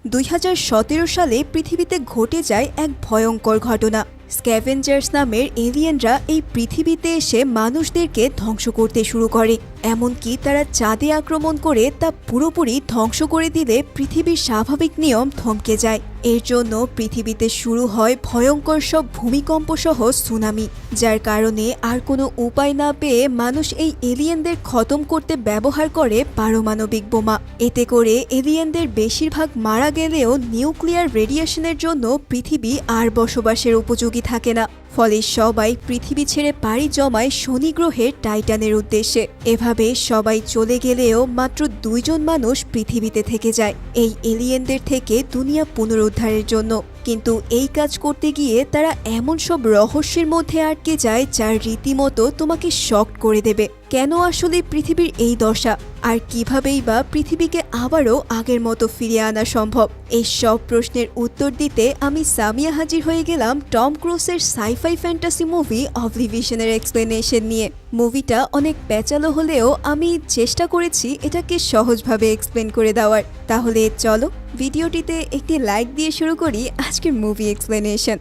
2017 সালে পৃথিবীতে ঘটে যায় এক ভয়ঙ্কর ঘটনা। স্ক্যাভেঞ্জার্স নামের এলিয়েনরা এই পৃথিবীতে এসে মানুষদেরকে ধ্বংস করতে শুরু করে। এমনকি তারা চাঁদে আক্রমণ করে তা পুরোপুরি ধ্বংস করে দিলে পৃথিবীর স্বাভাবিক নিয়ম থমকে যায়। এর জন্য পৃথিবীতে শুরু হয় ভয়ঙ্কর সব ভূমিকম্প সহ সুনামি, যার কারণে আর কোনো উপায় না পেয়ে মানুষ এই এলিয়েনদের খতম করতে ব্যবহার করে পারমাণবিক বোমা। এতে করে এলিয়েনদের বেশিরভাগ মারা গেলেও নিউক্লিয়ার রেডিয়েশনের জন্য পৃথিবী আর বসবাসের উপযোগী থাকে না। ফলে সবাই পৃথিবী ছেড়ে পাড়ি জমায় শনি গ্রহের টাইটানের উদ্দেশ্যে। এভাবে সবাই চলে গেলেও মাত্র 2 জন মানুষ পৃথিবীতে থেকে যায় এই এলিয়েনদের থেকে দুনিয়া পুনরুদ্ধারের জন্য। কিন্তু এই কাজ করতে গিয়ে তারা এমন সব রহস্যের মধ্যে আটকে যায় যার রীতিমতো তোমাকে শক করে দেবে। কেন আসলে পৃথিবীর এই দশা, আর কিভাবেই বা পৃথিবীকে আবারও আগের মতো ফিরিয়ে আনা সম্ভব? এই সব প্রশ্নের উত্তর দিতে আমি সামিয়া হাজির হয়ে গেলাম টম ক্রুজের সাইফাই ফ্যান্টাসি মুভি অবলিভিশনের এক্সপ্লেনেশন নিয়ে। মুভিটা অনেক প্যাচালো হলেও আমি চেষ্টা করেছি এটাকে সহজভাবে এক্সপ্লেন করে দেওয়ার। তাহলে চলো ভিডিওটিতে একটি লাইক দিয়ে শুরু করি আজকের মুভি এক্সপ্লেনেশন।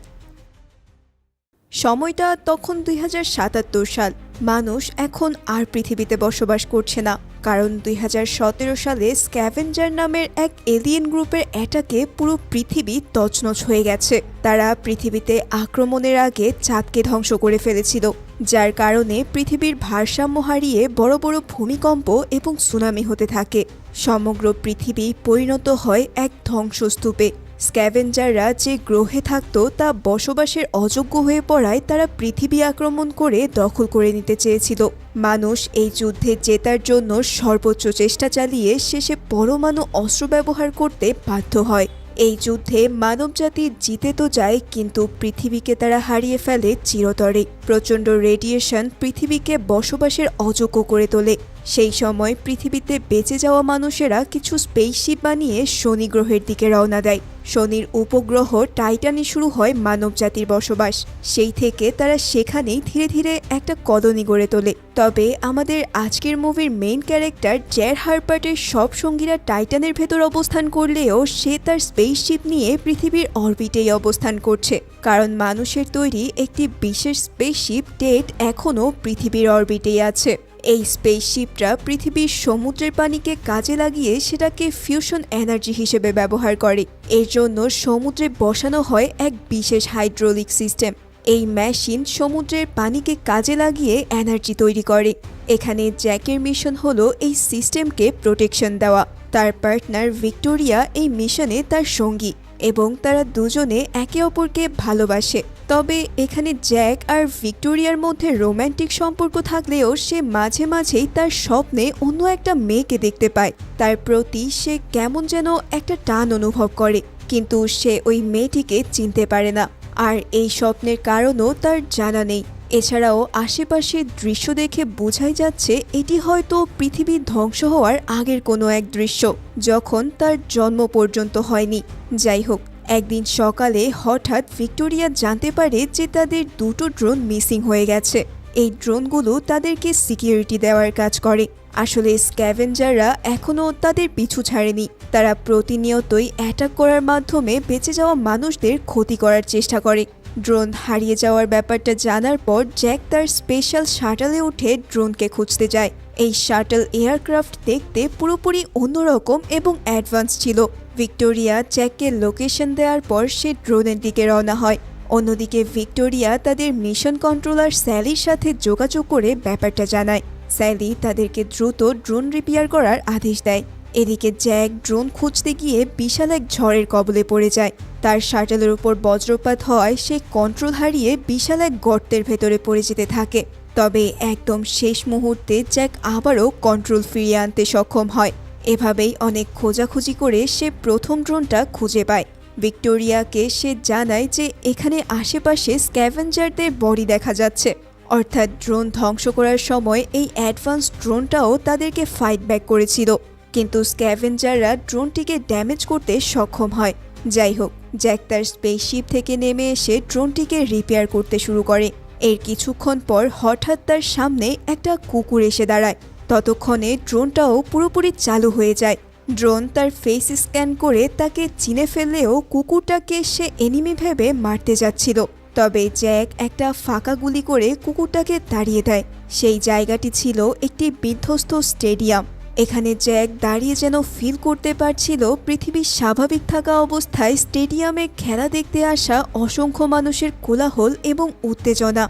সময়টা তখন 2077 সাল। মানুষ এখন আর পৃথিবীতে বসবাস করছে না, কারণ 2017 সালে স্ক্যাভেঞ্জার নামের এক এলিয়েন গ্রুপের অ্যাটাকে পুরো পৃথিবী তছনছ হয়ে গেছে। তারা পৃথিবীতে আক্রমণের আগে চাঁদকে ধ্বংস করে ফেলেছিল, যার কারণে পৃথিবীর ভারসাম্য হারিয়ে বড় বড় ভূমিকম্প এবং সুনামি হতে থাকে। সমগ্র পৃথিবী পরিণত হয় এক ধ্বংসস্তূপে। স্ক্যাভেঞ্জাররা যে গ্রহে থাকত তা বসবাসের অযোগ্য হয়ে পড়ায় তারা পৃথিবী আক্রমণ করে দখল করে নিতে চেয়েছিল। মানুষ এই যুদ্ধে জেতার জন্য সর্বোচ্চ চেষ্টা চালিয়ে শেষে পরমাণু অস্ত্র ব্যবহার করতে বাধ্য হয়। এই যুদ্ধে মানবজাতি জিতে তো যায়, কিন্তু পৃথিবীকে তারা হারিয়ে ফেলে চিরতরে। প্রচণ্ড রেডিয়েশন পৃথিবীকে বসবাসের অযোগ্য করে তোলে। সেই সময় পৃথিবীতে বেঁচে যাওয়া মানুষেরা কিছু স্পেসশিপ বানিয়ে শনি গ্রহের দিকে রওনা দেয়। শনির উপগ্রহ টাইটানে শুরু হয় মানবজাতির বসবাস। সেই থেকে তারা সেখানেই ধীরে ধীরে একটা কলোনি গড়ে তোলে। তবে আমাদের আজকের মুভির মেইন ক্যারেক্টার জ্যার হারপার্টের সব সঙ্গীরা টাইটানের ভেতর অবস্থান করলেও সে তার স্পেসশিপ নিয়ে পৃথিবীর অরবিটেই অবস্থান করছে, কারণ মানুষের তৈরি একটি বিশেষ স্পেসশিপ টেট এখনও পৃথিবীর অরবিটেই আছে। এই স্পেসশিপটা পৃথিবীর সমুদ্রের পানিকে কাজে লাগিয়ে সেটাকে ফিউশন এনার্জি হিসেবে ব্যবহার করে। এর জন্য সমুদ্রে বসানো হয় এক বিশেষ হাইড্রোলিক সিস্টেম। এই মেশিন সমুদ্রের পানিকে কাজে লাগিয়ে এনার্জি তৈরি করে। এখানে জ্যাকের মিশন হলো এই সিস্টেমকে প্রোটেকশন দেওয়া। তার পার্টনার ভিক্টোরিয়া এই মিশনে তার সঙ্গী এবং তারা দুজনে একে অপরকে ভালোবাসে। তবে এখানে জ্যাক আর ভিক্টোরিয়ার মধ্যে রোম্যান্টিক সম্পর্ক থাকলেও সে মাঝে মাঝেই তার স্বপ্নে অন্য একটা মেয়েকে দেখতে পায়। তার প্রতি সে কেমন যেন একটা টান অনুভব করে, কিন্তু সে ওই মেয়েটিকে চিনতে পারে না। আর এই স্বপ্নের কারণও তার জানা নেই। এছাড়াও আশেপাশের দৃশ্য দেখে বোঝাই যাচ্ছে এটি হয়তো পৃথিবীর ধ্বংস হওয়ার আগের কোনো এক দৃশ্য, যখন তার জন্ম পর্যন্ত হয়নি। যাই হোক, একদিন সকালে হঠাৎ ভিক্টোরিয়া জানতে পারে যে তাদের 2টো ড্রোন মিসিং হয়ে গেছে। এই ড্রোনগুলো তাদেরকে সিকিউরিটি দেওয়ার কাজ করে। আসলে স্ক্যাভেঞ্জাররা এখনও তাদের পিছু ছাড়েনি। তারা প্রতিনিয়তই অ্যাটাক করার মাধ্যমে বেঁচে যাওয়া মানুষদের ক্ষতি করার চেষ্টা করে। ড্রোন হারিয়ে যাওয়ার ব্যাপারটা জানার পর জ্যাক তার স্পেশাল শাটলে উঠে ড্রোনকে খুঁজতে যায়। এই শাটল এয়ারক্রাফট দেখতে পুরোপুরি অন্যরকম এবং অ্যাডভান্স ছিল। ভিক্টোরিয়া জ্যাককে লোকেশন দেওয়ার পর সে ড্রোনের দিকে রওনা হয়। অন্যদিকে ভিক্টোরিয়া তাদের মিশন কন্ট্রোলার স্যালির সাথে যোগাযোগ করে ব্যাপারটা জানায়। স্যালি তাদেরকে দ্রুত ড্রোন রিপেয়ার করার আদেশ দেয়। এদিকে জ্যাক ড্রোন খুঁজতে গিয়ে বিশাল এক ঝড়ের কবলে পড়ে যায়। তার শাটলের উপর বজ্রপাত হওয়ায় সে কন্ট্রোল হারিয়ে বিশাল এক গর্তের ভেতরে পড়ে যেতে থাকে। তবে একদম শেষ মুহূর্তে জ্যাক আবারও কন্ট্রোল ফিরিয়ে আনতে সক্ষম হয়। এভাবেই অনেক খোঁজাখুঁজি করে সে প্রথম ড্রোনটা খুঁজে পায়। ভিক্টোরিয়াকে সে জানায় যে এখানে আশেপাশে স্ক্যাভেঞ্জারদের বডি দেখা যাচ্ছে, অর্থাৎ ড্রোন ধ্বংস করার সময় এই অ্যাডভান্স ড্রোনটাও তাদেরকে ফাইট ব্যাক করেছিল, কিন্তু স্ক্যাভেঞ্জাররা ড্রোনটিকে ড্যামেজ করতে সক্ষম হয়। যাই হোক, জ্যাক তার স্পেসশিপ থেকে নেমে এসে ড্রোনটিকে রিপেয়ার করতে শুরু করে। এর কিছুক্ষণ পর হঠাৎ তার সামনে একটা কুকুর এসে দাঁড়ায়। ততক্ষণে ড্রোনটাও পুরোপুরি চালু হয়ে যায়। ড্রোন তার ফেস স্ক্যান করে তাকে চিনে ফেললেও কুকুরটাকে সে এনিমি ভেবে মারতে যাচ্ছিল। তবে জ্যাক একটা ফাঁকা গুলি করে কুকুরটাকে তাড়িয়ে দেয়। সেই জায়গাটি ছিল একটি বিধ্বস্ত স্টেডিয়াম। এখানে জ্যাক দাঁড়িয়ে যেন ফিল করতে পারছিল পৃথিবীর স্বাভাবিক থাকা অবস্থায় স্টেডিয়ামে খেলা দেখতে আসা অসংখ্য মানুষের কোলাহল এবং উত্তেজনা।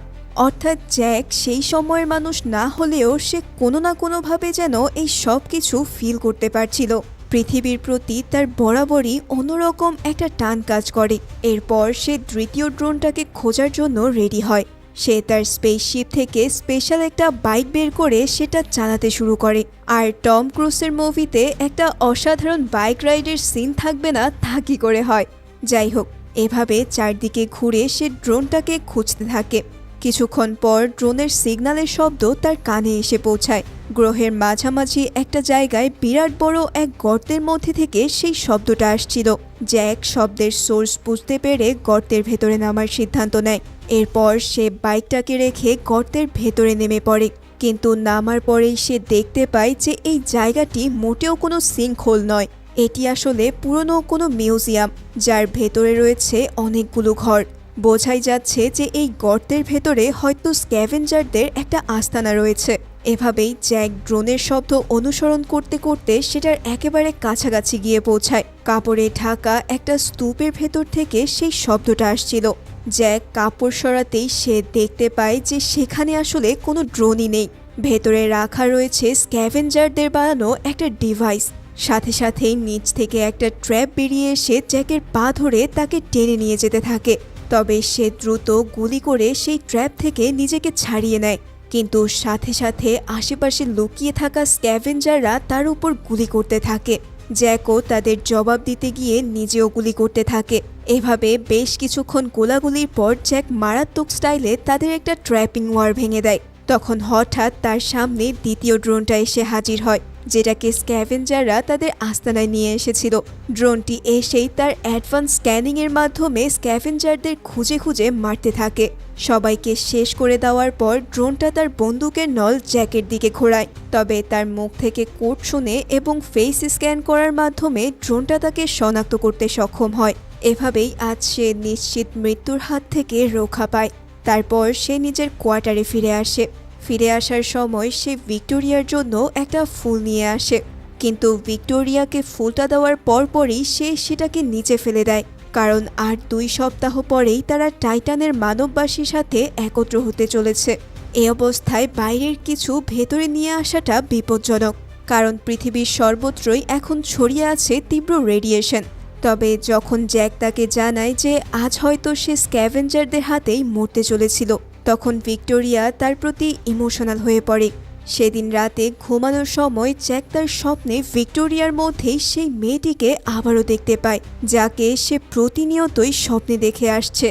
অর্থাৎ জ্যাক সেই সময়ের মানুষ না হলেও সে কোনো না কোনোভাবে যেন এই সব কিছু ফিল করতে পারছিল। পৃথিবীর প্রতি তার বরাবরই অন্যরকম একটা টান কাজ করে। এরপর সে দ্বিতীয় ড্রোনটাকে খোঁজার জন্য রেডি হয়। সে তার স্পেসশিপ থেকে স্পেশাল একটা বাইক বের করে সেটা চালাতে শুরু করে। আর টম ক্রুজের মুভিতে একটা অসাধারণ বাইক রাইডের সিন থাকবে না তা কি করে হয়। যাই হোক, এভাবে চারদিকে ঘুরে সে ড্রোনটাকে খুঁজতে থাকে। কিছুক্ষণ পর ড্রোনের সিগন্যালের শব্দ তার কানে এসে পৌঁছায়। গ্রহের মাঝামাঝি একটা জায়গায় বিরাট বড় এক গর্তের মধ্যে থেকে সেই শব্দটা আসছিল। জ্যাক শব্দের সোর্স বুঝতে পেরে গর্তের ভেতরে নামার সিদ্ধান্ত নেয়। এরপর সে বাইকটাকে রেখে গর্তের ভেতরে নেমে পড়ে। কিন্তু নামার পরেই সে দেখতে পায় যে এই জায়গাটি মোটেও কোনো সিঙ্কহোল নয়। এটি আসলে পুরনো কোনো মিউজিয়াম, যার ভেতরে রয়েছে অনেকগুলো ঘর। বোঝাই যাচ্ছে যে এই গর্তের ভেতরে হয়তো স্ক্যাভেঞ্জারদের একটা আস্তানা রয়েছে। এভাবেই জ্যাক ড্রোনের শব্দ অনুসরণ করতে করতে সেটার একেবারে কাছাকাছি গিয়ে পৌঁছায়। কাপড়ে ঢাকা একটা স্তূপের ভেতর থেকে সেই শব্দটা আসছিল। জ্যাক কাপড় সরাতেই সে দেখতে পায় যে সেখানে আসলে কোনো ড্রোনই নেই। ভেতরে রাখা রয়েছে স্ক্যাভেঞ্জারদের বানানো একটা ডিভাইস। সাথে সাথেই নিচ থেকে একটা ট্র্যাপ বেরিয়ে এসে জ্যাকের পা ধরে তাকে টেনে নিয়ে যেতে থাকে। তবে সে দ্রুত গুলি করে সেই ট্র্যাপ থেকে নিজেকে ছাড়িয়ে নেয়। কিন্তু সাথে সাথে আশেপাশে লুকিয়ে থাকা স্ক্যাভেঞ্জাররা তার উপর গুলি করতে থাকে। জ্যাকও তাদের জবাব দিতে গিয়ে নিজেও গুলি করতে থাকে। এভাবে বেশ কিছুক্ষণ গোলাগুলির পর জ্যাক মারাত্মক স্টাইলে তাদের একটা ট্র্যাপিং ওয়ার ভেঙে দেয়। তখন হঠাৎ তার সামনে দ্বিতীয় ড্রোনটা এসে হাজির হয়, যেটাকে স্ক্যাভেঞ্জাররা তাদের আস্তানায় নিয়ে এসেছিল। ড্রোনটি এসেই তার অ্যাডভান্স স্ক্যানিংয়ের মাধ্যমে স্ক্যাভেঞ্জারদের খুঁজে খুঁজে মারতে থাকে। সবাইকে শেষ করে দেওয়ার পর ড্রোনটা তার বন্দুকের নল জ্যাকের দিকে ঘোরায়। তবে তার মুখ থেকে কোড শুনে এবং ফেস স্ক্যান করার মাধ্যমে ড্রোনটা তাকে শনাক্ত করতে সক্ষম হয়। এভাবেই আজ সে নিশ্চিত মৃত্যুর হাত থেকে রক্ষা পায়। তারপর সে নিজের কোয়ার্টারে ফিরে আসে। ফিরে আসার সময় সে ভিক্টোরিয়ার জন্য একটা ফুল নিয়ে আসে, কিন্তু ভিক্টোরিয়াকে ফুলটা দেওয়ার পরপরই সে সেটাকে নিচে ফেলে দেয়। কারণ আর 2 সপ্তাহ পরেই তারা টাইটানের মানববাসীর সাথে একত্র হতে চলেছে। এই অবস্থায় বাইরের কিছু ভেতরে নিয়ে আসাটা বিপজ্জনক, কারণ পৃথিবীর সর্বত্রই এখন ছড়িয়ে আছে তীব্র রেডিয়েশন। তবে যখন জ্যাক তাকে জানায় যে আজ হয়তো সে স্ক্যাভেঞ্জারদের হাতেই মরতে চলেছিল, তখন ভিক্টোরিয়া তার প্রতি ইমোশনাল হয়ে পড়ে। সেদিন রাতে ঘুমানোর সময় জ্যাক তার স্বপ্নে ভিক্টোরিয়ার মধ্যেই সেই মেয়েটিকে আবারও দেখতে পায়, যাকে সে প্রতিনিয়তই স্বপ্নে দেখে আসছে।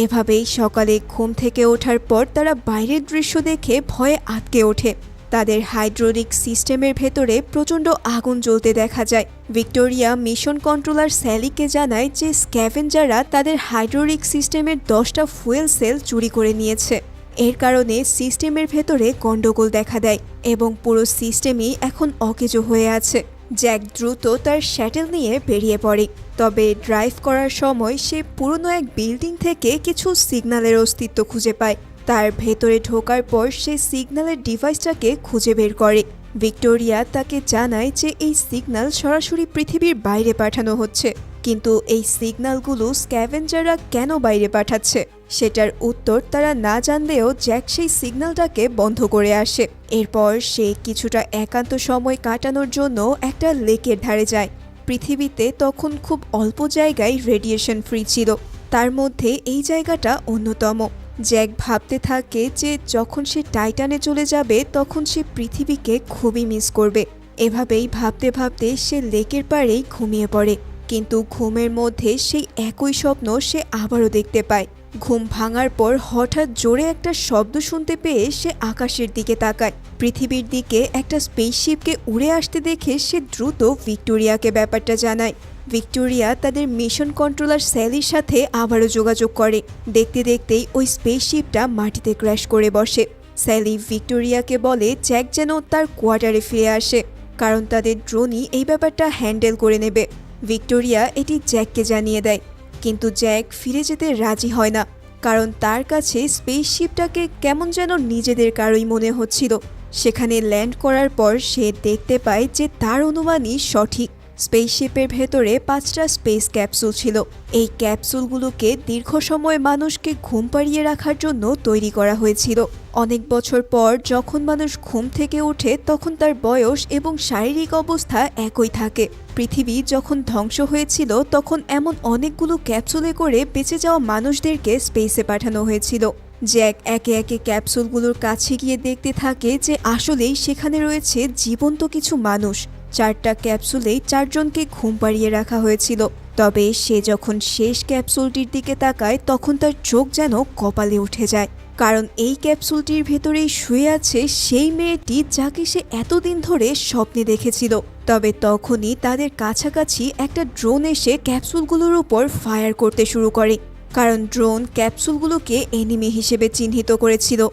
এভাবেই সকালে ঘুম থেকে ওঠার পর তারা বাইরের দৃশ্য দেখে ভয়ে আটকে ওঠে। তাদের হাইড্রোলিক সিস্টেমের ভেতরে প্রচণ্ড আগুন জ্বলতে দেখা যায়। ভিক্টোরিয়া মিশন কন্ট্রোলার স্যালিকে জানায় যে স্ক্যাভেঞ্জাররা তাদের হাইড্রোলিক সিস্টেমের 10টা ফুয়েল সেল চুরি করে নিয়েছে। এর কারণে সিস্টেমের ভেতরে গন্ডগোল দেখা দেয় এবং পুরো সিস্টেমই এখন অকেজো হয়ে আছে। জ্যাক দ্রুত তার শ্যাটেল নিয়ে বেরিয়ে পড়ে। তবে ড্রাইভ করার সময় সে পুরনো এক বিল্ডিং থেকে কিছু সিগন্যালের অস্তিত্ব খুঁজে পায়। তার ভেতরে ঢোকার পর সে সিগন্যালের ডিভাইসটাকে খুঁজে বের করে। ভিক্টোরিয়া তাকে জানায় যে এই সিগন্যাল সরাসরি পৃথিবীর বাইরে পাঠানো হচ্ছে, কিন্তু এই সিগন্যালগুলো স্ক্যাভেঞ্জাররা কেন বাইরে পাঠাচ্ছে সেটার উত্তর তারা না জানলেও জ্যাক সেই সিগন্যালটাকে বন্ধ করে আসে। এরপর সে কিছুটা একান্ত সময় কাটানোর জন্য একটা লেকের ধারে যায়। পৃথিবীতে তখন খুব অল্প জায়গায় রেডিয়েশন ফ্রি ছিল, তার মধ্যে এই জায়গাটা অন্যতম। জ্যাক ভাবতে থাকে যে যখন সে টাইটানে চলে যাবে তখন সে পৃথিবীকে খুবই মিস করবে। এভাবেই ভাবতে ভাবতে সে লেকের পাড়েই ঘুমিয়ে পড়ে। কিন্তু ঘুমের মধ্যে সেই একই স্বপ্ন সে আবারও দেখতে পায়। ঘুম ভাঙার পর হঠাৎ জোরে একটা শব্দ শুনতে পেয়ে সে আকাশের দিকে তাকায়। পৃথিবীর দিকে একটা স্পেসশিপকে উড়ে আসতে দেখে সে দ্রুত ভিক্টোরিয়াকে ব্যাপারটা জানায়। ভিক্টোরিয়া তাদের মিশন কন্ট্রোলার স্যালির সাথে আবারও যোগাযোগ করে। দেখতে দেখতেই ওই স্পেসশিপটা মাটিতে ক্র্যাশ করে বসে। স্যালি ভিক্টোরিয়াকে বলে জ্যাক যেন তার কোয়ার্টারে ফিরে আসে, কারণ তাদের ড্রোনই এই ব্যাপারটা হ্যান্ডেল করে নেবে। ভিক্টোরিয়া এটি জ্যাককে জানিয়ে দেয়, কিন্তু জ্যাক ফিরে যেতে রাজি হয় না, কারণ তার কাছে স্পেসশিপটাকে কেমন যেন নিজেদের কারোই মনে হচ্ছিল। সেখানে ল্যান্ড করার পর সে দেখতে পায় যে তার অনুমানই সঠিক। স্পেসশিপের ভেতরে 5টা স্পেস ক্যাপসুল ছিল। এই ক্যাপসুলগুলোকে দীর্ঘ সময় মানুষকে ঘুম পাড়িয়ে রাখার জন্য তৈরি করা হয়েছিল। অনেক বছর পর যখন মানুষ ঘুম থেকে ওঠে তখন তার বয়স এবং শারীরিক অবস্থা একই থাকে। পৃথিবী যখন ধ্বংস হয়েছিল তখন এমন অনেকগুলো ক্যাপসুলে করে বেঁচে যাওয়া মানুষদেরকে স্পেসে পাঠানো হয়েছিল। জ্যাক একে একে ক্যাপসুলগুলোর কাছে গিয়ে দেখতে থাকে যে আসলেই সেখানে রয়েছে জীবন্ত কিছু মানুষ। 4টা ক্যাপসুলেই 4 জনকে ঘুম পাড়িয়ে রাখা হয়েছিল। তবে সে যখন শেষ ক্যাপসুলটির দিকে তাকায় তখন তার চোখ যেন কপালে উঠে যায়, কারণ এই ক্যাপসুলটির ভেতরেই শুয়ে আছে সেই মেয়েটি যাকে সে এতদিন ধরে স্বপ্নে দেখেছিল। তবে তখনই তাদের কাছাকাছি একটা ড্রোন এসে ক্যাপসুলগুলোর উপর ফায়ার করতে শুরু করে, কারণ ড্রোন ক্যাপসুলগুলোকে এনিমি হিসেবে চিহ্নিত করেছিল।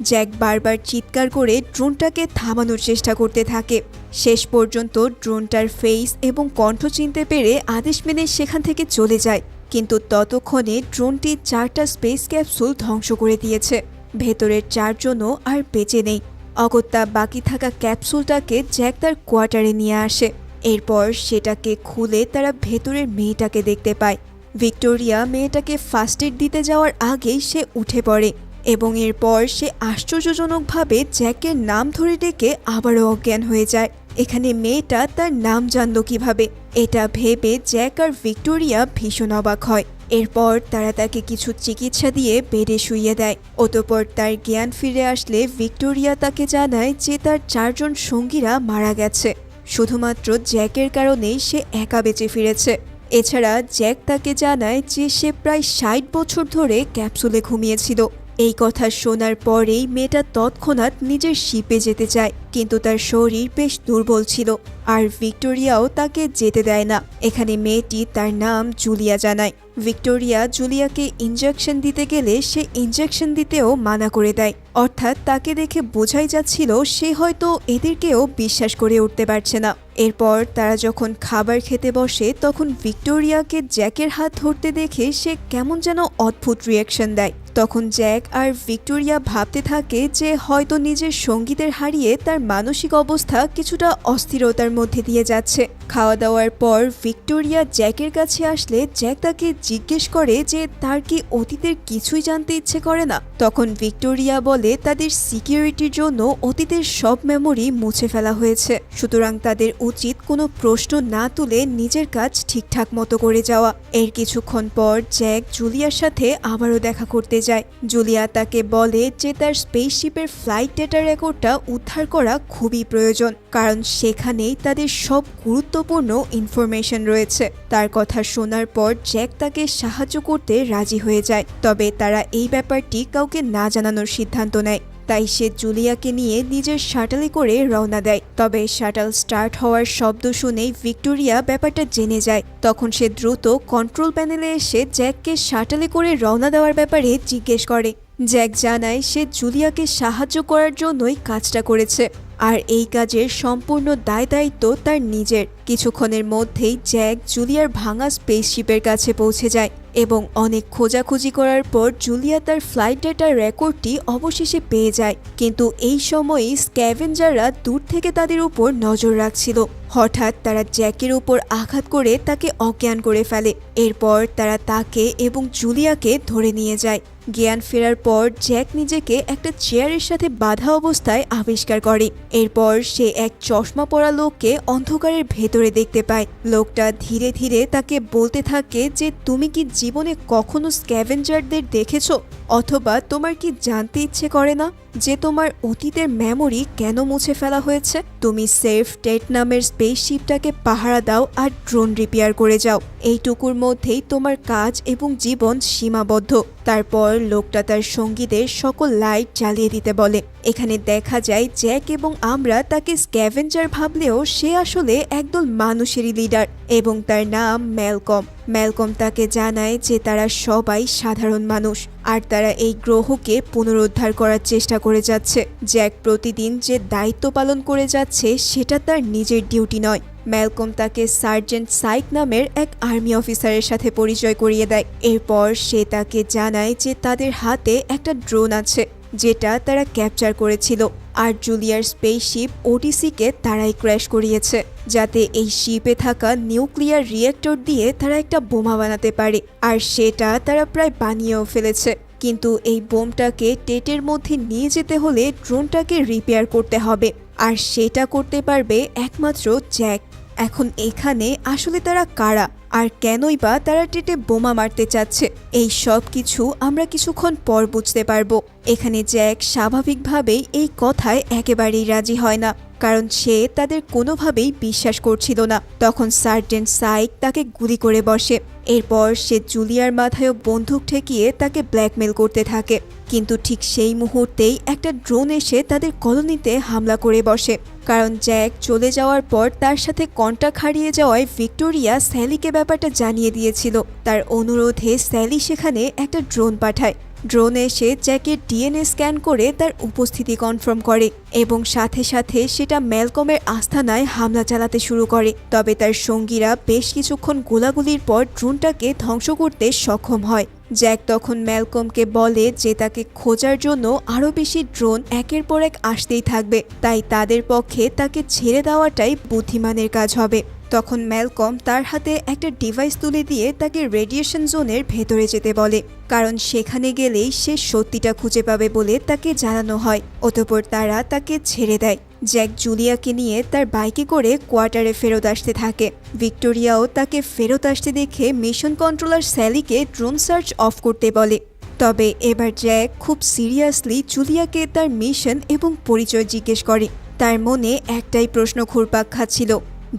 জ্যাক বারবার চিৎকার করে ড্রোনটাকে থামানোর চেষ্টা করতে থাকে। শেষ পর্যন্ত ড্রোনটার ফেস এবং কণ্ঠ চিনতে পেরে আদেশ মেনে সেখান থেকে চলে যায়, কিন্তু ততক্ষণে ড্রোনটি 4টা স্পেস ক্যাপসুল ধ্বংস করে দিয়েছে। ভেতরের 4 জনও আর বেঁচে নেই। অগত্যা বাকি থাকা ক্যাপসুলটাকে জ্যাক তার কোয়ার্টারে নিয়ে আসে। এরপর সেটাকে খুলে তারা ভেতরের মেয়েটাকে দেখতে পায়। ভিক্টোরিয়া মেয়েটাকে ফার্স্ট এড দিতে যাওয়ার আগেই সে উঠে পড়ে এবং এরপর সে আশ্চর্যজনকভাবে জ্যাকের নাম ধরে ডেকে আবারও অজ্ঞান হয়ে যায়। এখানে মেয়েটা তার নাম জানল কিভাবে, এটা ভেবে জ্যাক আর ভিক্টোরিয়া ভীষণ অবাক হয়। এরপর তারা তাকে কিছু চিকিৎসা দিয়ে বেডে শুইয়ে দেয়। অতঃপর তার জ্ঞান ফিরে আসলে ভিক্টোরিয়া তাকে জানায় যে তার 4 জন সঙ্গীরা মারা গেছে। শুধুমাত্র জ্যাকের কারণেই সে একা বেঁচে ফিরেছে। এছাড়া জ্যাক তাকে জানায় যে সে প্রায় 60 বছর ধরে ক্যাপসুলে ঘুমিয়েছিল। এই কথা শোনার পরেই মেয়েটা তৎক্ষণাৎ নিজের শিপে যেতে চায়, কিন্তু তার শরীর বেশ দুর্বল ছিল আর ভিক্টোরিয়াও তাকে যেতে দেয় না। এখানে মেয়েটি তার নাম জুলিয়া জানায়। ভিক্টোরিয়া জুলিয়াকে ইনজেকশন দিতে গেলে সে ইনজেকশন দিতেও মানা করে দেয়। অর্থাৎ তাকে দেখে বোঝাই যাচ্ছিল সে হয়তো এদেরকেও বিশ্বাস করে উঠতে পারছে না। এরপর তারা যখন খাবার খেতে বসে তখন ভিক্টোরিয়াকে জ্যাকের হাত ধরতে দেখে সে কেমন যেন অদ্ভুত রিয়াকশন দেয়। তখন জ্যাক আর ভিক্টোরিয়া ভাবতে থাকে যে হয়তো নিজের সঙ্গীদের হারিয়ে তার মানসিক অবস্থা কিছুটা অস্থিরতার মধ্যে দিয়ে যাচ্ছে। খাওয়া দাওয়ার পর ভিক্টোরিয়া জ্যাকের কাছে আসলে জ্যাক তাকে জিজ্ঞেস করে যে তার কি অতীতের কিছুই জানতে ইচ্ছে করে না। তখন ভিক্টোরিয়া বলে তাদের সিকিউরিটির জন্য অতীতের সব মেমোরি মুছে ফেলা হয়েছে, সুতরাং তাদের উচিত কোনো প্রশ্ন না তুলে নিজের কাজ ঠিকঠাক মতো করে যাওয়া। এর কিছুক্ষণ পর জ্যাক জুলিয়ার সাথে আবারও দেখা করতে যায়। জুলিয়া তাকে বলে যে তার স্পেসশিপের ফ্লাইট ডেটা রেকর্ডটা উদ্ধার করা খুবই প্রয়োজন, কারণ সেখানেই তাদের সব গুরুত্বপূর্ণ ইনফরমেশন রয়েছে। তার কথা শোনার পর জ্যাক তাকে সাহায্য করতে রাজি হয়ে যায়, তবে তারা এই ব্যাপারটি কাউকে না জানানোর সিদ্ধান্ত নেয়। তাই সে জুলিয়াকে নিয়ে নিজের শাটালে করে রওনা দেয়। তবে শাটাল স্টার্ট হওয়ার শব্দ শুনেই ভিক্টোরিয়া ব্যাপারটা জেনে যায়। তখন সে দ্রুত কন্ট্রোল প্যানেলে এসে জ্যাককে শাটালে করে রওনা দেওয়ার ব্যাপারে জিজ্ঞেস করে। জ্যাক জানায় সে জুলিয়াকে সাহায্য করার জন্যই কাজটা করেছে, আর এই কাজের সম্পূর্ণ দায় দায়িত্ব তার নিজের। কিছুক্ষণের মধ্যেই জ্যাক জুলিয়ার ভাঙা স্পেসশিপের কাছে পৌঁছে যায় এবং অনেক খোঁজাখুঁজি করার পর জুলিয়া তার ফ্লাইট ডেটার রেকর্ডটি অবশেষে পেয়ে যায়। কিন্তু এই সময়ই স্ক্যাভেঞ্জাররা দূর থেকে তাদের উপর নজর রাখছিল। হঠাৎ তারা জ্যাকের উপর আঘাত করে তাকে অজ্ঞান করে ফেলে। এরপর তারা তাকে এবং জুলিয়াকে ধরে নিয়ে যায়। জ্ঞান ফেরার পর জ্যাক নিজেকে একটা চেয়ারের সাথে বাঁধা অবস্থায় আবিষ্কার করে। এরপর সে এক চশমা পরা লোককে অন্ধকারের ভেতরে দেখতে পায়। লোকটা ধীরে ধীরে তাকে বলতে থাকে যে তুমি কি জীবনে কখনো স্ক্যাভেঞ্জারদের দেখেছো, অথবা তোমার কি জানতে ইচ্ছে করে না যে তোমার অতীতের মেমোরি কেন মুছে ফেলা হয়েছে? তুমি সেফ টেট নামের স্পেসশিপটাকে পাহারা দাও আর ড্রোন রিপেয়ার করে যাও। এইটুকুর মধ্যেই তোমার কাজ এবং জীবন সীমাবদ্ধ। তারপর লোকটা তার সঙ্গীদের সকল লাইট জ্বালিয়ে দিতে বলে। এখানে দেখা যায় জ্যাক এবং আমরা তাকে স্ক্যাভেঞ্জার ভাবলেও সে আসলে একদল মানুষেরই লিডার এবং তার নাম ম্যালকম। ম্যালকম তাকে জানায় যে তারা সবাই সাধারণ মানুষ আর তারা এই গ্রহকে পুনরুদ্ধার করার চেষ্টা করে যাচ্ছে। জ্যাক প্রতিদিন যে দায়িত্ব পালন করে যাচ্ছে সেটা তার নিজের ডিউটি নয়। ম্যালকম তাকে সার্জেন্ট সাইক নামের এক আর্মি অফিসারের সাথে পরিচয় করিয়ে দেয়। এরপর সে তাকে জানায় যে তাদের হাতে একটা ড্রোন আছে যেটা তারা ক্যাপচার করেছিল, আর জুলিয়ার স্পেসশিপ ওটিসিকে তারাই ক্র্যাশ করিয়েছে যাতে এই শিপে থাকা নিউক্লিয়ার রিয়েক্টর দিয়ে তারা একটা বোমা বানাতে পারে, আর সেটা তারা প্রায় বানিয়েও ফেলেছে। কিন্তু এই বোমটাকে টেটের মধ্যে নিয়ে যেতে হলে ড্রোনটাকে রিপেয়ার করতে হবে, আর সেটা করতে পারবে একমাত্র জ্যাক। এখন এখানে আসলে তারা কারা আর কেনই বা তারা টেটে বোমা মারতে চাচ্ছে, এই সব কিছু আমরা কিছুক্ষণ পর বুঝতে পারবো। এখানে জ্যাক স্বাভাবিকভাবেই এই কথায় একেবারেই রাজি হয় না, কারণ সে তাদের কোনোভাবেই বিশ্বাস করছিল না। তখন সার্জেন্ট সাইক তাকে গুলি করে বসে। এরপর সে জুলিয়ার মাথায়ও বন্দুক ঠেকিয়ে তাকে ব্ল্যাকমেল করতে থাকে। কিন্তু ঠিক সেই মুহূর্তেই একটা ড্রোন এসে তাদের কলোনিতে হামলা করে বসে, কারণ জ্যাক চলে যাওয়ার পর তার সাথে কন্টাক্ট হারিয়ে যাওয়ায় ভিক্টোরিয়া স্যালিকে ব্যাপারটা জানিয়ে দিয়েছিল। তার অনুরোধে স্যালি সেখানে একটা ড্রোন পাঠায়। ড্রোন এসে জ্যাকের ডিএনএ স্ক্যান করে তার উপস্থিতি কনফার্ম করে এবং সাথে সাথে সেটা ম্যালকমের আস্তানায় হামলা চালাতে শুরু করে। তবে তার সঙ্গীরা বেশ কিছুক্ষণ গোলাগুলির পর ড্রোনটাকে ধ্বংস করতে সক্ষম হয়। জ্যাক তখন ম্যালকমকে বলে যে তাকে খোঁজার জন্য আরও বেশি ড্রোন একের পর এক আসতেই থাকবে, তাই তাদের পক্ষে তাকে ছেড়ে দেওয়াটাই বুদ্ধিমানের কাজ হবে। তখন ম্যালকম তার হাতে একটা ডিভাইস তুলে দিয়ে তাকে রেডিয়েশন জোনের ভেতরে যেতে বলে, কারণ সেখানে গেলেই সে সত্যিটা খুঁজে পাবে বলে তাকে জানানো হয়। অতঃপর তারা তাকে ছেড়ে দেয়। জ্যাক জুলিয়াকে নিয়ে তার বাইকে করে কোয়ার্টারে ফেরত আসতে থাকে। ভিক্টোরিয়াও তাকে ফেরত আসতে দেখে মিশন কন্ট্রোলার স্যালিকে ড্রোন সার্চ অফ করতে বলে। তবে এবার জ্যাক খুব সিরিয়াসলি জুলিয়াকে তার মিশন এবং পরিচয় জিজ্ঞেস করে। তার মনে একটাই প্রশ্ন ঘুরপাক খাচ্ছিল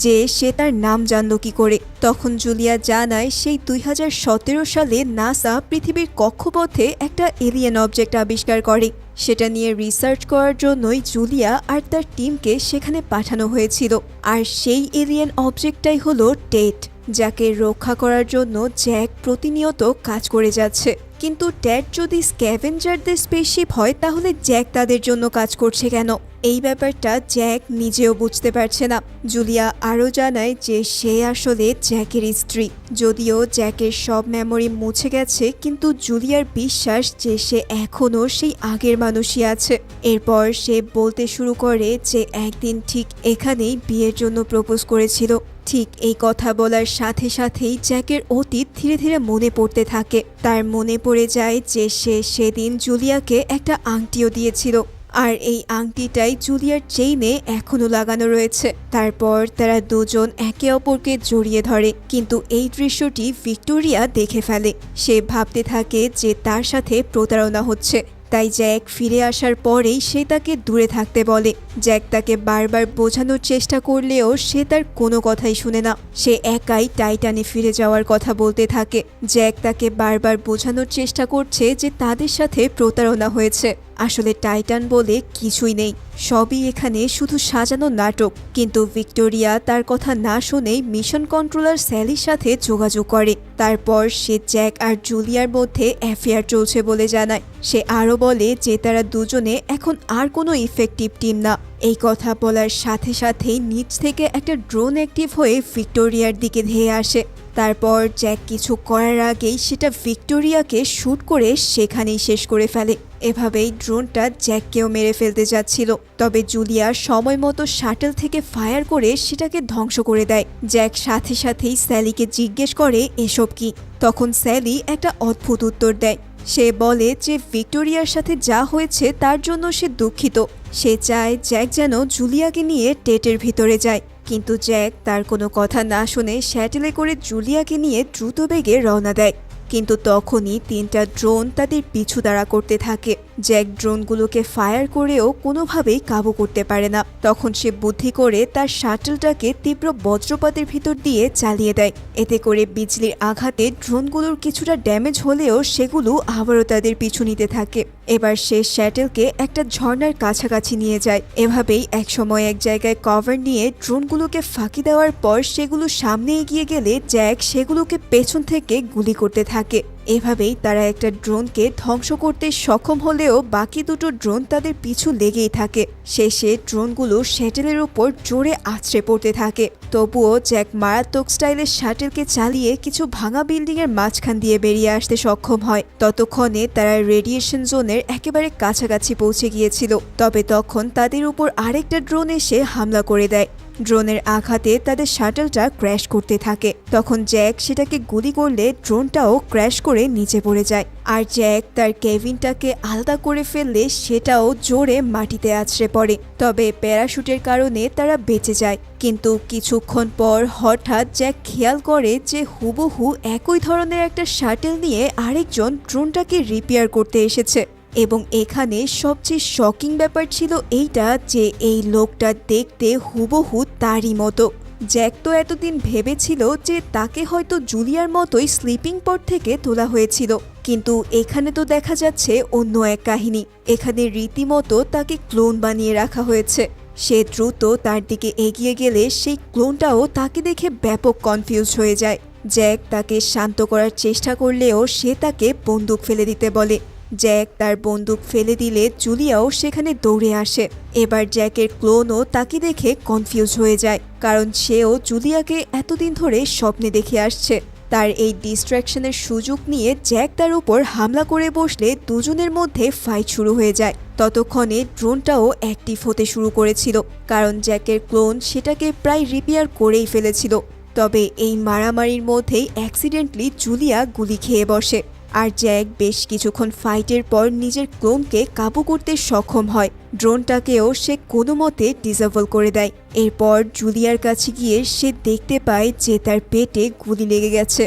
যে সে তার নাম জানল কি করে। তখন জুলিয়া জানায় সেই 2017 সালে নাসা পৃথিবীর কক্ষপথে একটা এলিয়েন অবজেক্ট আবিষ্কার করে। সেটা নিয়ে রিসার্চ করার জন্যই জুলিয়া আর তার টিমকে সেখানে পাঠানো হয়েছিল। আর সেই এলিয়েন অবজেক্টটাই হলো টেট, যাকে রক্ষা করার জন্য জ্যাক প্রতিনিয়ত কাজ করে যাচ্ছে। কিন্তু টেট যদি স্ক্যাভেঞ্জারদের স্পেসশিপ হয় তাহলে জ্যাক তাদের জন্য কাজ করছে কেন? এই ব্যাপারটা জ্যাক নিজেও বুঝতে পারছে না। জুলিয়া আরও জানায় যে সে আসলে জ্যাকের স্ত্রী। যদিও জ্যাকের সব মেমোরি মুছে গেছে, কিন্তু জুলিয়ার বিশ্বাস যে সে এখনও সেই আগের মানুষই আছে। এরপর সে বলতে শুরু করে যে একদিন ঠিক এখানেই বিয়ের জন্য প্রপোজ করেছিল। ঠিক এই কথা বলার সাথে সাথেই জ্যাকের অতীত ধীরে ধীরে মনে পড়তে থাকে। তার মনে পড়ে যায় যে সে সেদিন জুলিয়াকে একটা আংটিও দিয়েছিল, আর এই আংটিটাই জুলিয়ার চেইনে এখনো লাগানো রয়েছে। তারপর তারা দুজন একে অপরকে জড়িয়ে ধরে, কিন্তু এই দৃশ্যটি ভিক্টোরিয়া দেখে ফেলে। সে ভাবতে থাকে যে তার সাথে প্রতারণা হচ্ছে, তাই জ্যাক ফিরে আসার পরেই সে তাকে দূরে থাকতে বলে। জ্যাক তাকে বারবার বোঝানোর চেষ্টা করলেও সে তার কোনো কথাই শুনে না। সে একাই টাইটানে ফিরে যাওয়ার কথা বলতে থাকে। জ্যাক তাকে বারবার বোঝানোর চেষ্টা করছে যে তাদের সাথে প্রতারণা হয়েছে, আসলে টাইটান বলে কিছুই নেই, সবই এখানে শুধু সাজানো নাটক। কিন্তু ভিক্টোরিয়া তার কথা না শুনেই মিশন কন্ট্রোলার স্যালির সাথে যোগাযোগ করে। তারপর সে জ্যাক আর জুলিয়ার মধ্যে অ্যাফেয়ার চলছে বলে জানায়। সে আরও বলে যে তারা দুজনে এখন আর কোনো ইফেক্টিভ টিম না। এই কথা বলার সাথে সাথেই নিচ থেকে একটা ড্রোন অ্যাক্টিভ হয়ে ভিক্টোরিয়ার দিকে ধেয়ে আসে। তারপর জ্যাক কিছু করার আগেই সেটা ভিক্টোরিয়াকে শ্যুট করে সেখানেই শেষ করে ফেলে। এভাবেই ড্রোনটা জ্যাককেও মেরে ফেলতে যাচ্ছিল, তবে জুলিয়া সময় মতো শাটল থেকে ফায়ার করে সেটাকে ধ্বংস করে দেয়। জ্যাক সাথে সাথেই স্যালিকে জিজ্ঞেস করে এসব কি। তখন স্যালি একটা অদ্ভুত উত্তর দেয়। সে বলে যে ভিক্টোরিয়ার সাথে যা হয়েছে তার জন্য সে দুঃখিত। সে চায় জ্যাক যেন জুলিয়াকে নিয়ে টেটের ভিতরে যায়, কিন্তু জ্যাক তার কোনো কথা না শুনে শ্যাটেলে করে জুলিয়াকে নিয়ে দ্রুত বেগে রওনা দেয়। কিন্তু তখনই 3টা ড্রোন তাদের পিছু তাড়া করতে থাকে। জ্যাক ড্রোনগুলোকে ফায়ার করেও কোনোভাবেই কাবু করতে পারে না। তখন সে বুদ্ধি করে তার শাটলটাকে তীব্র বজ্রপাতের ভিতর দিয়ে চালিয়ে দেয়। এতে করে বিজলির আঘাতে ড্রোনগুলোর কিছুটা ড্যামেজ হলেও সেগুলো আবারও তাদের পিছু নিতে থাকে। এবার সে শ্যাটেলকে একটা ঝর্ণার কাছাকাছি নিয়ে যায়। এভাবেই একসময় এক জায়গায় কভার নিয়ে ড্রোনগুলোকে ফাঁকি দেওয়ার পর সেগুলো সামনে এগিয়ে গেলে জ্যাক সেগুলোকে পেছন থেকে গুলি করতে থাকে। এভাবেই তারা একটা ড্রোনকে ধ্বংস করতে সক্ষম হলেও বাকি দুটো ড্রোন তাদের পিছু লেগেই থাকে। শেষে ড্রোনগুলো শ্যাটেলের উপর জোরে আছড়ে পড়তে থাকে। তবুও জ্যাক মারাত্মক স্টাইলের শাটেলকে চালিয়ে কিছু ভাঙা বিল্ডিংয়ের মাঝখান দিয়ে বেরিয়ে আসতে সক্ষম হয়। ততক্ষণে তারা রেডিয়েশন জোনের একেবারে কাছাকাছি পৌঁছে গিয়েছিল। তবে তখন তাদের উপর আরেকটা ড্রোন এসে হামলা করে দেয়। ড্রোনের আঘাতে তাদের শাটলটা ক্র্যাশ করতে থাকে। তখন জ্যাক সেটাকে গুলি করলে ড্রোনটাও ক্র্যাশ করে নিচে পড়ে যায়। আর জ্যাক তার কেবিনটাকে আলাদা করে ফেললে সেটাও জোরে মাটিতে আছড়ে পড়ে। তবে প্যারাশুটের কারণে তারা বেঁচে যায়। কিন্তু কিছুক্ষণ পর হঠাৎ জ্যাক খেয়াল করে যে হুবহু একই ধরনের একটা শাটল নিয়ে আরেকজন ড্রোনটাকে রিপেয়ার করতে এসেছে। এবং এখানে সবচেয়ে শকিং ব্যাপার ছিল এইটা যে এই লোকটা দেখতে হুবহু তারই মতো। জ্যাক তো এতদিন ভেবেছিল যে তাকে হয়তো জুলিয়ার মতোই স্লিপিং পড থেকে তোলা হয়েছিল, কিন্তু এখানে তো দেখা যাচ্ছে অন্য এক কাহিনী। এখানে রীতিমতো তাকে ক্লোন বানিয়ে রাখা হয়েছে। সে দ্রুত তার দিকে এগিয়ে গেলে সেই ক্লোনটাও তাকে দেখে ব্যাপক কনফিউজ হয়ে যায়। জ্যাক তাকে শান্ত করার চেষ্টা করলেও সে তাকে বন্দুক ফেলে দিতে বলে। জ্যাক তার বন্দুক ফেলে দিলে জুলিয়াও সেখানে দৌড়ে আসে। এবার জ্যাকের ক্লোনও তাকে দেখে কনফিউজ হয়ে যায়, কারণ সেও জুলিয়াকে এতদিন ধরে স্বপ্নে দেখে আসছে। তার এই ডিস্ট্র্যাকশনের সুযোগ নিয়ে জ্যাক তার উপর হামলা করে বসলে দুজনের মধ্যে ফাইট শুরু হয়ে যায়। ততক্ষণে ড্রোনটাও অ্যাক্টিভ হতে শুরু করেছিল, কারণ জ্যাকের ক্লোন সেটাকে প্রায় রিপেয়ার করেই ফেলেছিল। তবে এই মারামারির মধ্যেই অ্যাক্সিডেন্টলি জুলিয়া গুলি খেয়ে বসে। আর জ্যাক বেশ কিছুক্ষণ ফাইটের পর নিজের ক্লোনকে কাবু করতে সক্ষম হয়। ড্রোনটাকেও সে কোনো মতে ডিসেবল করে দেয়। এরপর জুলিয়ার কাছে গিয়ে সে দেখতে পায় যে তার পেটে গুলি লেগে গেছে।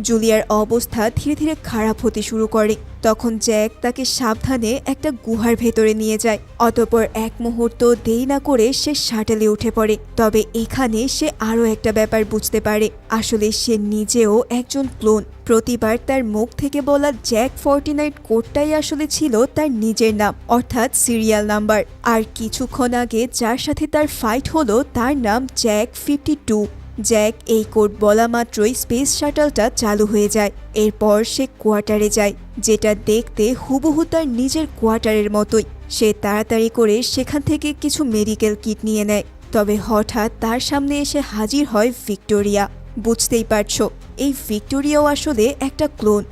জুলিয়ার অবস্থা ধীরে ধীরে খারাপ হতে শুরু করে। তখন জ্যাক তাকে সাবধানে একটা গুহার ভেতরে নিয়ে যায়। অতঃপর এক মুহূর্ত দেরি না করে সে শাটলে উঠে পড়ে। তবে এখানে সে আরও একটা ব্যাপার বুঝতে পারে, আসলে সে নিজেও একজন ক্লোন। প্রতিবার তার মুখ থেকে বলা জ্যাক 49 কোডটাই আসলে ছিল তার নিজের নাম, অর্থাৎ সিরিয়াল নাম্বার। আর কিছুক্ষণ আগে যার সাথে তার ফাইট হলো তার নাম জ্যাক 52। জ্যাক এই কোড বলা মাত্রই স্পেস শাটলটা চালু হয়ে যায়। এরপর সে কোয়ার্টারে যায়, যেটা দেখতে হুবহু তার নিজের কোয়ার্টারের মতোই। সে তাড়াতাড়ি করে সেখান থেকে কিছু মেডিকেল কিট নিয়ে নেয়। তবে হঠাৎ তার সামনে এসে হাজির হয় ভিক্টোরিয়া। বুঝতেই পারছো, এই ভিক্টোরিয়াও আসলে একটা ক্লোন,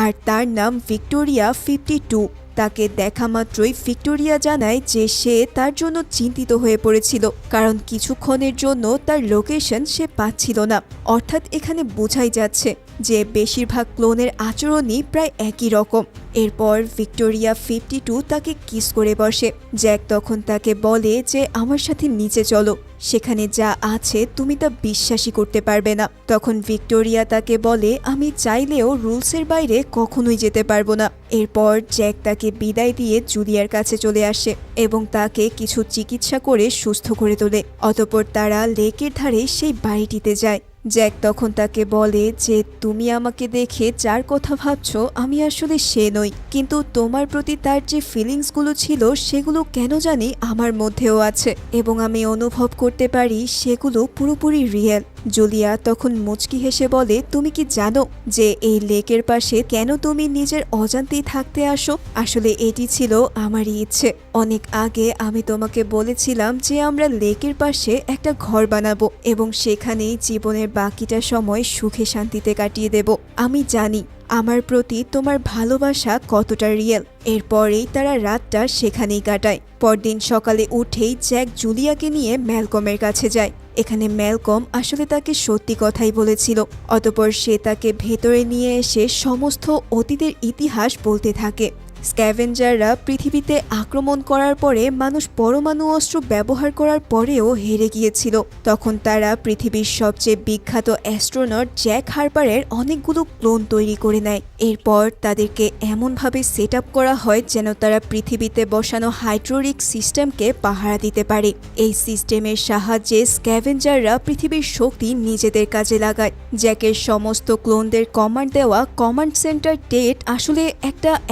আর তার নাম ভিক্টোরিয়া 52। তাকে দেখা মাত্রই ভিক্টোরিয়া জানায় যে সে তার জন্য চিন্তিত হয়ে পড়েছিল, কারণ কিছুক্ষণের জন্য তার লোকেশন সে পাচ্ছিল না। অর্থাৎ এখানে বোঝাই যাচ্ছে যে বেশিরভাগ ক্লোনের আচরণই প্রায় একই রকম। এরপর ভিক্টোরিয়া 52 তাকে কিস করে বসে। জ্যাক তখন তাকে বলে যে আমার সাথে নিচে চলো, সেখানে যা আছে তুমি তা বিশ্বাসই করতে পারবে না। তখন ভিক্টোরিয়া তাকে বলে আমি চাইলেও রুলসের বাইরে কখনোই যেতে পারবো না। এরপর জ্যাক তাকে বিদায় দিয়ে জুলিয়ার কাছে চলে আসে এবং তাকে কিছু চিকিৎসা করে সুস্থ করে তোলে। অতঃপর তারা লেকের ধারে সেই বাড়িটিতে যায়। জ্যাক তখন তাকে বলে যে তুমি আমাকে দেখে যার কথা ভাবছো আমি আসলে সে নই, কিন্তু তোমার প্রতি তার যে ফিলিংসগুলো ছিল সেগুলো কেন জানি আমার মধ্যেও আছে এবং আমি অনুভব করতে পারি সেগুলো পুরোপুরি রিয়েল। জুলিয়া তখন মুচকি হেসে বলে তুমি কি জানো যে এই লেকের পাশে কেন তুমি নিজের অজান্তেই থাকতে আসো? আসলে এটি ছিল আমারই ইচ্ছে। অনেক আগে আমি তোমাকে বলেছিলাম যে আমরা লেকের পাশে একটা ঘর বানাবো এবং সেখানেই জীবনের বাকিটা সময় সুখে শান্তিতে কাটিয়ে দেব। আমি জানি আমার প্রতি তোমার ভালোবাসা কতটা রিয়েল। এরপরেই তারা রাতটা সেখানেই কাটায়। পরদিন সকালে উঠেই জ্যাক জুলিয়াকে নিয়ে ম্যালকমের কাছে যায়। এখানে ম্যালকম আসলে তাকে সত্যি কথাই বলেছিল। অতঃপর সে তাকে ভেতরে নিয়ে এসে সমস্ত অতীতের ইতিহাস বলতে থাকে। স্ক্যাভেঞ্জাররা পৃথিবীতে আক্রমণ করার পরে মানুষ পরমাণু অস্ত্র ব্যবহার করার পরেও হেরে গিয়েছিল। তখন তারা পৃথিবীর সবচেয়ে বিখ্যাত অ্যাস্ট্রোনট জ্যাক হার্পারের অনেকগুলো ক্লোন তৈরি করে নেয়। এরপর তাদেরকে এমনভাবে সেট আপ করা হয় যেন তারা পৃথিবীতে বসানো হাইড্রোলিক সিস্টেমকে পাহারা দিতে পারে। এই সিস্টেমের সাহায্যে স্ক্যাভেঞ্জাররা পৃথিবীর শক্তি নিজেদের কাজে লাগায়। জ্যাকের সমস্ত ক্লোনদের কমান্ড দেওয়া কমান্ড সেন্টার টেট আসলে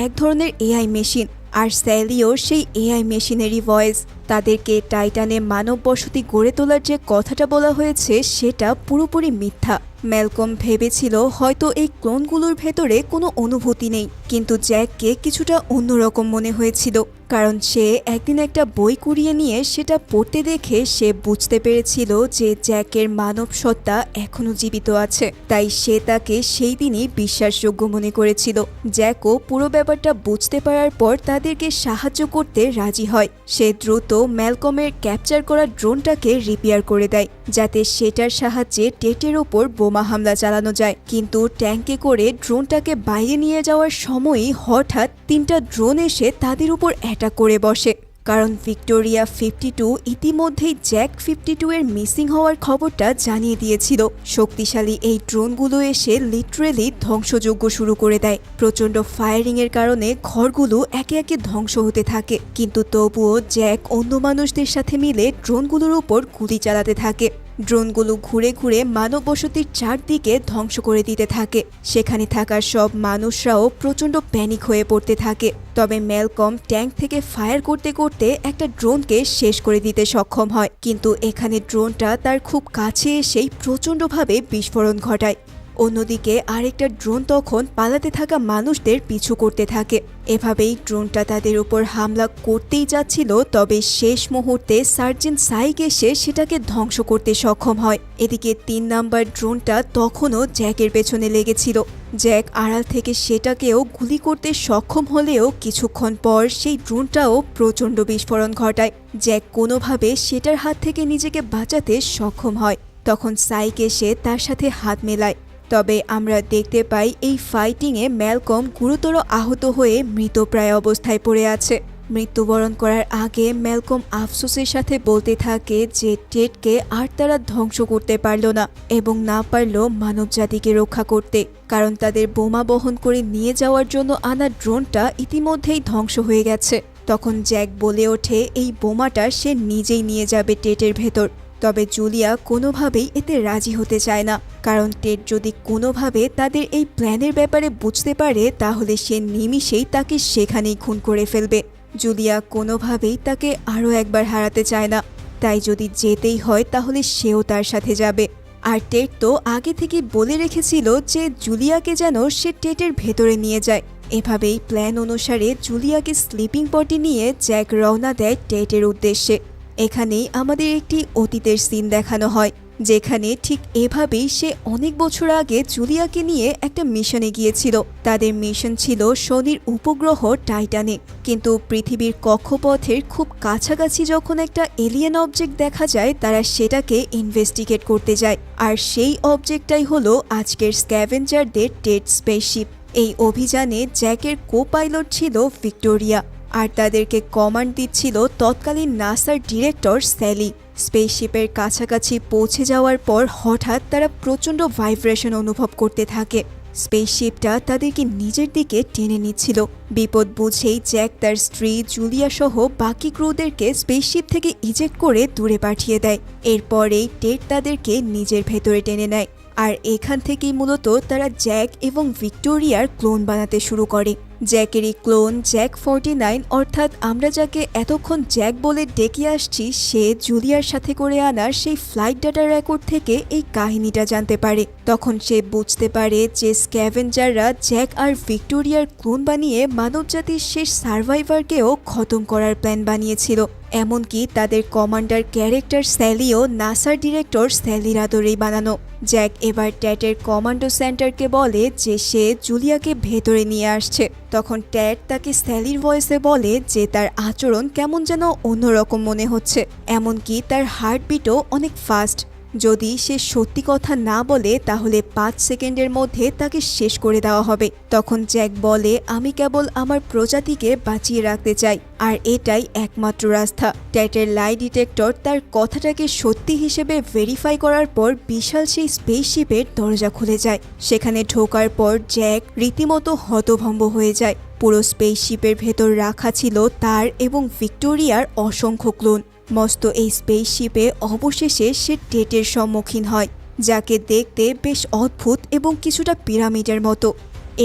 এক ধরনের এআই মেশিন, আর স্যালিও সেই এআই মেশিনেরই ভয়েস। তাদেরকে টাইটানে মানব বসতি গড়ে তোলার যে কথাটা বলা হয়েছে সেটা পুরোপুরি মিথ্যা। ম্যালকম ভেবেছিল হয়তো এই ক্লোনগুলোর ভেতরে কোনো অনুভূতি নেই, কিন্তু জ্যাককে কিছুটা অন্যরকম মনে হয়েছিল, কারণ সে একদিন একটা বই কুড়িয়ে নিয়ে সেটা পড়তে দেখে সে বুঝতে পেরেছিল যে জ্যাকের মানব সত্তা এখনো জীবিত আছে। তাই সে তাকে সেই দিনই বিশ্বাসযোগ্য মনে করেছিল। জ্যাকও পুরো ব্যাপারটা বুঝতে পারার পর তাদেরকে সাহায্য করতে রাজি হয়। সে দ্রুত ম্যালকমের ক্যাপচার করা ড্রোনটাকে রিপেয়ার করে দেয়, যাতে সেটার সাহায্যে টেটের ওপর বোমা হামলা চালানো যায়। কিন্তু ট্যাঙ্কে করে ড্রোনটাকে বাইরে নিয়ে যাওয়ার সময়ই হঠাৎ 3টা ড্রোন এসে তাদের উপর অ্যাটাক করে বসে। কারণ ভিক্টোরিয়া 52 ইতিমধ্যেই জ্যাক 52 এর মিসিং হওয়ার খবরটা জানিয়ে দিয়েছিল। শক্তিশালী এই ড্রোনগুলো এসে লিটারেলি ধ্বংসযজ্ঞ শুরু করে দেয়। প্রচণ্ড ফায়ারিং এর কারণে ঘরগুলো একে একে ধ্বংস হতে থাকে, কিন্তু তবুও জ্যাক অন্য মানুষদের সাথে মিলে ড্রোনগুলোর উপর গুলি চালাতে থাকে। ড্রোনগুলো ঘুরে ঘুরে মানব বসতির চারদিকে ধ্বংস করে দিতে থাকে। সেখানে থাকা সব মানুষরাও প্রচণ্ড প্যানিক হয়ে পড়তে থাকে। তবে ম্যালকম ট্যাঙ্ক থেকে ফায়ার করতে করতে একটা ড্রোনকে শেষ করে দিতে সক্ষম হয়, কিন্তু এখানে ড্রোনটা তার খুব কাছে এসেই প্রচণ্ডভাবে বিস্ফোরণ ঘটায়। অন্যদিকে আরেকটা ড্রোন তখন পালাতে থাকা মানুষদের পিছু করতে থাকে। এভাবেই ড্রোনটা তাদের উপর হামলা করতেই যাচ্ছিল, তবে শেষ মুহূর্তে সার্জেন্ট সাইক এসে সেটাকে ধ্বংস করতে সক্ষম হয়। এদিকে 3 নাম্বার ড্রোনটা তখনও জ্যাকের পেছনে লেগেছিল। জ্যাক আড়াল থেকে সেটাকেও গুলি করতে সক্ষম হলেও কিছুক্ষণ পর সেই ড্রোনটাও প্রচণ্ড বিস্ফোরণ ঘটায়। জ্যাক কোনোভাবে সেটার হাত থেকে নিজেকে বাঁচাতে সক্ষম হয়। তখন সাইক এসে তার সাথে হাত মেলায়। তবে আমরা দেখতে পাই এই ফাইটিংয়ে ম্যালকম গুরুতর আহত হয়ে মৃতপ্রায় অবস্থায় পড়ে আছে। মৃত্যুবরণ করার আগে ম্যালকম আফসোসের সাথে বলতে থাকে যে টেটকে আর তারা ধ্বংস করতে পারল না, এবং না পারল মানবজাতিকে রক্ষা করতে, কারণ তাদের বোমা বহন করে নিয়ে যাওয়ার জন্য আনা ড্রোনটা ইতিমধ্যেই ধ্বংস হয়ে গেছে। তখন জ্যাক বলে ওঠে এই বোমাটা সে নিজেই নিয়ে যাবে টেটের ভেতর। তবে জুলিয়া কোনোভাবেই এতে রাজি হতে চায় না, কারণ টেট যদি কোনোভাবে তাদের এই প্ল্যানের ব্যাপারে বুঝতে পারে তাহলে সে নিমিষেই তাকে সেখানেই খুন করে ফেলবে। জুলিয়া কোনোভাবেই তাকে আরও একবার হারাতে চায় না, তাই যদি যেতেই হয় তাহলে সেও তার সাথে যাবে। আর টেট তো আগে থেকে বলে রেখেছিল যে জুলিয়াকে যেন সে টেটের ভেতরে নিয়ে যায়। এভাবেই প্ল্যান অনুসারে জুলিয়াকে স্লিপিং পটে নিয়ে জ্যাক রওনা দেয় টেটের উদ্দেশ্যে। এখানেই আমাদের একটি অতীতের সিন দেখানো হয়, যেখানে ঠিক এভাবেই সে অনেক বছর আগে জুলিয়াকে নিয়ে একটা মিশনে গিয়েছিল। তাদের মিশন ছিল শনির উপগ্রহ টাইটানে, কিন্তু পৃথিবীর কক্ষপথের খুব কাছাকাছি যখন একটা এলিয়েন অবজেক্ট দেখা যায় তারা সেটাকে ইনভেস্টিগেট করতে যায়। আর সেই অবজেক্টটাই হলো আজকের স্ক্যাভেঞ্জারদের টেট স্পেসশিপ। এই অভিযানে জ্যাকের কো পাইলট ছিল ভিক্টোরিয়া, আর তাদেরকে কমান্ড দিচ্ছিল তৎকালীন নাসার ডিরেক্টর স্যালি। স্পেসশিপের কাছাকাছি পৌঁছে যাওয়ার পর হঠাৎ তারা প্রচণ্ড ভাইব্রেশন অনুভব করতে থাকে। স্পেসশিপটা তাদেরকে নিজের দিকে টেনে নিচ্ছিল। বিপদ বুঝেই জ্যাক তার স্ত্রী জুলিয়া সহ বাকি ক্রুদেরকে স্পেসশিপ থেকে ইজেক্ট করে দূরে পাঠিয়ে দেয়। এরপরেই টেট তাদেরকে নিজের ভেতরে টেনে নেয়, আর এখান থেকেই মূলত তারা জ্যাক এবং ভিক্টোরিয়ার ক্লোন বানাতে শুরু করে। জ্যাকেরই ক্লোন জ্যাক 49, অর্থাৎ আমরা যাকে এতক্ষণ জ্যাক বলে ডেকে আসছি, সে জুলিয়ার সাথে করে আনার সেই ফ্লাইট ডাটা রেকর্ড থেকে এই কাহিনীটা জানতে পারে। তখন সে বুঝতে পারে যে স্ক্যাভেঞ্জাররা জ্যাক আর ভিক্টোরিয়ার ক্লোন বানিয়ে মানবজাতির শেষ সার্ভাইভারকেও খতম করার প্ল্যান বানিয়েছিল। এমনকি তাদের কমান্ডার ক্যারেক্টার স্যালিও নাসার ডিরেক্টর স্যালির আদরেই বানানো। জ্যাক এবার ট্যাটের কমান্ডো সেন্টারকে বলে যে সে জুলিয়াকে ভেতরে নিয়ে আসছে। তখন ট্যাট তাকে স্যালির ভয়েসে বলে যে তার আচরণ কেমন যেন অন্যরকম মনে হচ্ছে, এমনকি তার হার্টবিটও অনেক ফাস্ট। যদি সে সত্যি কথা না বলে তাহলে 5 সেকেন্ডের মধ্যে তাকে শেষ করে দেওয়া হবে। তখন জ্যাক বলে, আমি কেবল আমার প্রজাতিকে বাঁচিয়ে রাখতে চাই, আর এটাই একমাত্র রাস্তা। টেটের লাই ডিটেক্টর তার কথাটাকে সত্যি হিসেবে ভেরিফাই করার পর বিশাল সেই স্পেসশিপের দরজা খুলে যায়। সেখানে ঢোকার পর জ্যাক রীতিমতো হতভম্ব হয়ে যায়। পুরো স্পেসশিপের ভেতর রাখা ছিল তার এবং ভিক্টোরিয়ার অসংখ্য ক্লোন। মস্ত এই স্পেসশিপে অবশেষে সে টেটের সম্মুখীন হয়, যাকে দেখতে বেশ অদ্ভুত এবং কিছুটা পিরামিডের মতো।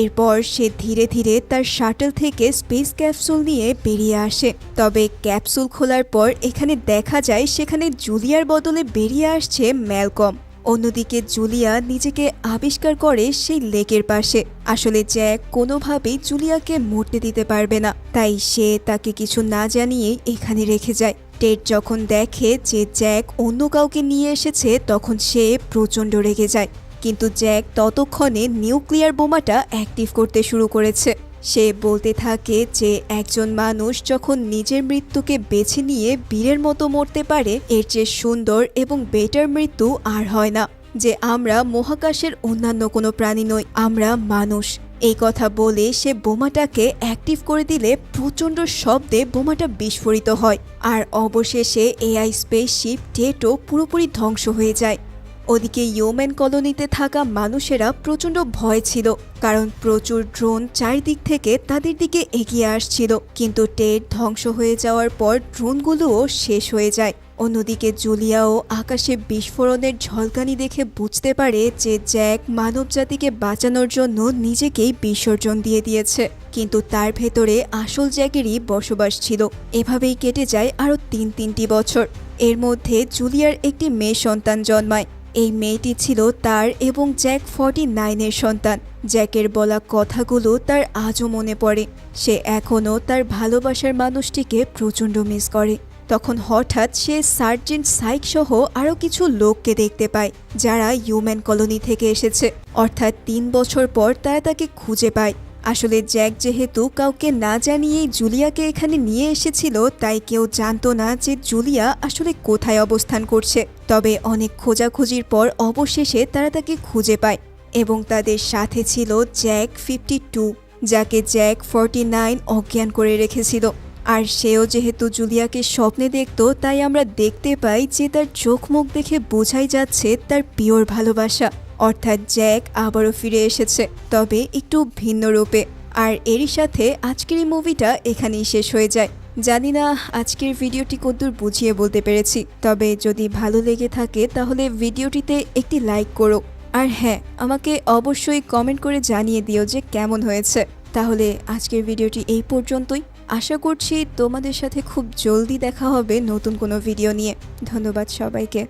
এরপর সে ধীরে ধীরে তার শাটল থেকে স্পেস ক্যাপসুল নিয়ে বেরিয়ে আসে। তবে ক্যাপসুল খোলার পর এখানে দেখা যায় সেখানে জুলিয়ার বদলে বেরিয়ে আসছে ম্যালকম। অন্যদিকে জুলিয়া নিজেকে আবিষ্কার করে সেই লেকের পাশে। আসলে জ্যাক কোনোভাবেই জুলিয়াকে মরতে দিতে পারবে না, তাই সে তাকে কিছু না জানিয়েই এখানে রেখে যায়। টেট যখন দেখে যে জ্যাক অন্য কাউকে নিয়ে এসেছে তখন সে প্রচণ্ড রেগে যায়, কিন্তু জ্যাক ততক্ষণে নিউক্লিয়ার বোমাটা অ্যাক্টিভ করতে শুরু করেছে। সে বলতে থাকে যে একজন মানুষ যখন নিজের মৃত্যুকে বেছে নিয়ে বীরের মতো মরতে পারে, এর চেয়ে সুন্দর এবং বেটার মৃত্যু আর হয় না। যে আমরা মহাকাশের অন্যান্য কোনো প্রাণী নই, আমরা মানুষ। এই কথা বলে সে বোমাটাকে অ্যাক্টিভ করে দিলে প্রচণ্ড শব্দে বোমাটা বিস্ফোরিত হয়, আর অবশেষে এআই স্পেসশিপ টেটও পুরোপুরি ধ্বংস হয়ে যায়। ওদিকে ইউম্যান কলোনিতে থাকা মানুষেরা প্রচণ্ড ভয় ছিল, কারণ প্রচুর ড্রোন চারিদিক থেকে তাদের দিকে এগিয়ে আসছিল। কিন্তু টেট ধ্বংস হয়ে যাওয়ার পর ড্রোনগুলোও শেষ হয়ে যায়। অন্যদিকে জুলিয়াও আকাশে বিস্ফোরণের ঝলকানি দেখে বুঝতে পারে যে জ্যাক মানবজাতিকে বাঁচানোর জন্য নিজেকেই বিসর্জন দিয়ে দিয়েছে, কিন্তু তার ভেতরে আসল জ্যাকেরই বসবাস ছিল। এভাবেই কেটে যায় আরও তিনটি বছর। এর মধ্যে জুলিয়ার একটি মেয়ে সন্তান জন্মায়। এই মেয়েটি ছিল তার এবং জ্যাক 49-এর সন্তান। জ্যাকের বলা কথাগুলো তার আজও মনে পড়ে। সে এখনও তার ভালোবাসার মানুষটিকে প্রচণ্ড মিস করে। তখন হঠাৎ সে সার্জেন্ট সাইক সহ আরও কিছু লোককে দেখতে পায়, যারা হিউম্যান কলোনি থেকে এসেছে। অর্থাৎ 3 বছর পর তারা তাকে খুঁজে পায়। আসলে জ্যাক যেহেতু কাউকে না জানিয়েই জুলিয়াকে এখানে নিয়ে এসেছিল, তাই কেউ জানতো না যে জুলিয়া আসলে কোথায় অবস্থান করছে। তবে অনেক খোঁজাখুঁজির পর অবশেষে তারা তাকে খুঁজে পায়, এবং তাদের সাথে ছিল জ্যাক 52, যাকে জ্যাক 49 অজ্ঞান করে রেখেছিল। আর সেও যেহেতু জুলিয়াকে স্বপ্নে দেখত, তাই আমরা দেখতে পাই যে তার চোখ মুখ দেখে বোঝাই যাচ্ছে তার পিওর ভালোবাসা। অর্থাৎ জ্যাক আবারও ফিরে এসেছে, তবে একটু ভিন্ন রূপে। আর এরই সাথে আজকের এই মুভিটা এখানেই শেষ হয়ে যায়। জানি না আজকের ভিডিওটি কতদূর বুঝিয়ে বলতে পেরেছি, তবে যদি ভালো লেগে থাকে তাহলে ভিডিওটিতে একটি লাইক করো। আর হ্যাঁ, আমাকে অবশ্যই কমেন্ট করে জানিয়ে দিও যে কেমন হয়েছে। তাহলে আজকের ভিডিওটি এই পর্যন্তই। আশা করছি তোমাদের সাথে খুব জলদি দেখা হবে নতুন কোনো ভিডিও নিয়ে। ধন্যবাদ সবাইকে।